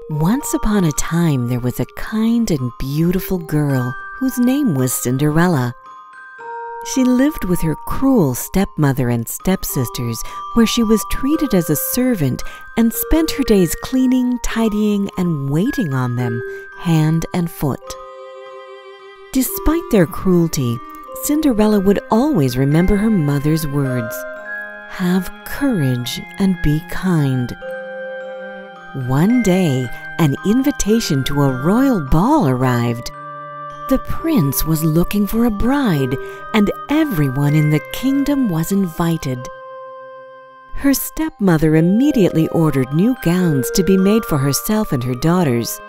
Once upon a time, there was a kind and beautiful girl whose name was Cinderella. She lived with her cruel stepmother and stepsisters, where she was treated as a servant and spent her days cleaning, tidying, and waiting on them, hand and foot. Despite their cruelty, Cinderella would always remember her mother's words: "Have courage and be kind." One day, an invitation to a royal ball arrived. The prince was looking for a bride, and everyone in the kingdom was invited. Her stepmother immediately ordered new gowns to be made for herself and her daughters.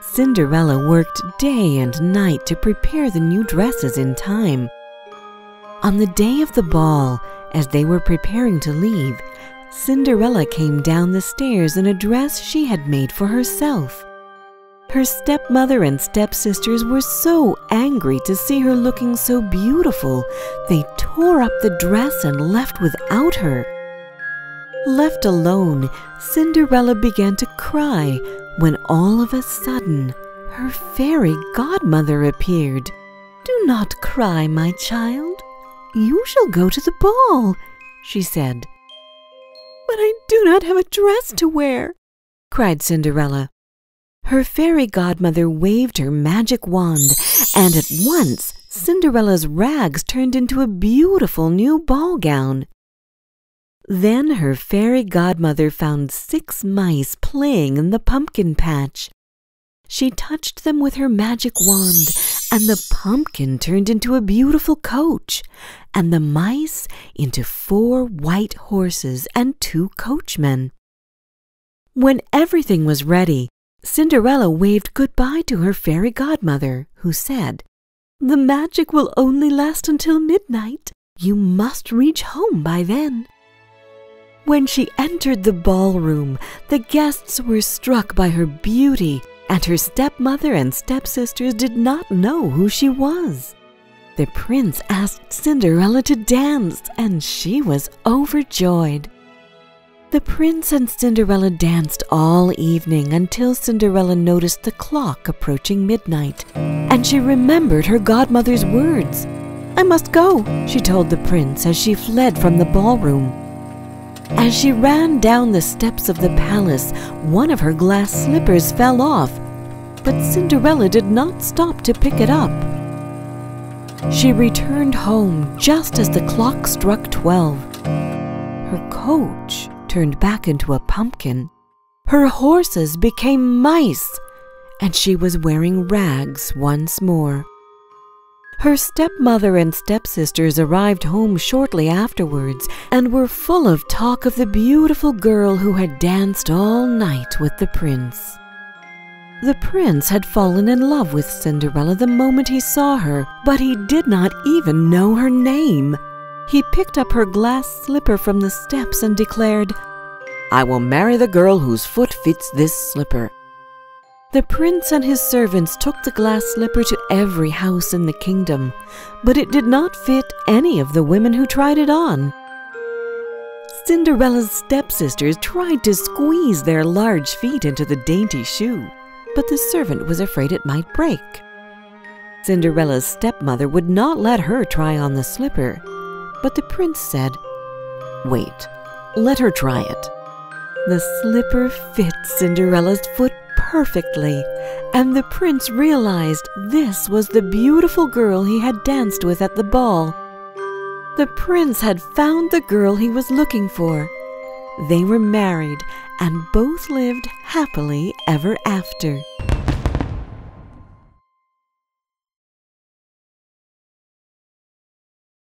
Cinderella worked day and night to prepare the new dresses in time. On the day of the ball, as they were preparing to leave, Cinderella came down the stairs in a dress she had made for herself. Her stepmother and stepsisters were so angry to see her looking so beautiful, they tore up the dress and left without her. Left alone, Cinderella began to cry when all of a sudden her fairy godmother appeared. "Do not cry, my child. You shall go to the ball," she said. "But I do not have a dress to wear," cried Cinderella. Her fairy godmother waved her magic wand, and at once Cinderella's rags turned into a beautiful new ball gown. Then her fairy godmother found 6 mice playing in the pumpkin patch. She touched them with her magic wand, and the pumpkin turned into a beautiful coach, and the mice into 4 white horses and 2 coachmen. When everything was ready, Cinderella waved goodbye to her fairy godmother, who said, "The magic will only last until midnight. You must reach home by then." When she entered the ballroom, the guests were struck by her beauty, and her stepmother and stepsisters did not know who she was. The prince asked Cinderella to dance, and she was overjoyed. The prince and Cinderella danced all evening until Cinderella noticed the clock approaching midnight, and she remembered her godmother's words. "I must go," she told the prince as she fled from the ballroom. As she ran down the steps of the palace, one of her glass slippers fell off, but Cinderella did not stop to pick it up. She returned home just as the clock struck 12. Her coach turned back into a pumpkin. Her horses became mice, and she was wearing rags once more. Her stepmother and stepsisters arrived home shortly afterwards and were full of talk of the beautiful girl who had danced all night with the prince. The prince had fallen in love with Cinderella the moment he saw her, but he did not even know her name. He picked up her glass slipper from the steps and declared, "I will marry the girl whose foot fits this slipper." The prince and his servants took the glass slipper to every house in the kingdom, but it did not fit any of the women who tried it on. Cinderella's stepsisters tried to squeeze their large feet into the dainty shoe, but the servant was afraid it might break. Cinderella's stepmother would not let her try on the slipper, but the prince said, "Wait, let her try it." The slipper fit Cinderella's foot perfectly, and the prince realized this was the beautiful girl he had danced with at the ball. The prince had found the girl he was looking for. They were married and both lived happily ever after.